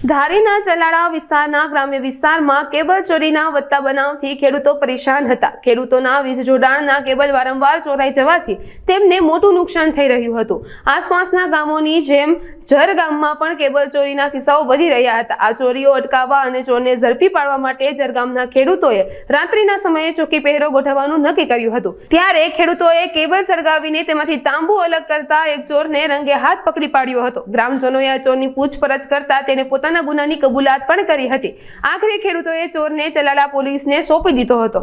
ધારીના ચલાળા વિસ્તારના ગ્રામ્ય વિસ્તારમાં કેબલ ચોરીના વધતા બનાવથી ખેડૂતો પરેશાન હતા। ખેડૂતોના વીજ જોડાણના કેબલ વારંવાર ચોરાઈ જવાથી તેમને મોટું નુકસાન થઈ રહ્યું હતું। આસપાસના ગામોની જેમ જર ગામમાં પણ કેબલ ચોરીના કિસ્સાઓ વધી રહ્યા હતા। આ ચોરીઓ અટકાવવા અને ચોરને ઝડપી પાડવા માટે જર ગામના ખેડૂતોએ રાત્રિના સમયે ચોકી પહેરો ગોઠવવાનું નક્કી કર્યું હતું। ત્યારે ખેડૂતોએ કેબલ સળગાવીને તેમાંથી તાંબુ અલગ કરતા એક ચોરને રંગે હાથ પકડી પાડ્યો હતો। ગ્રામજનોએ આ ચોરની પૂછપરછ કરતા તેને પોતાના ગુનાની કબૂલાત પણ કરી હતી। આખરે ખેડૂતોએ ચોરને ચલાળા પોલીસને સોંપી દીધો હતો।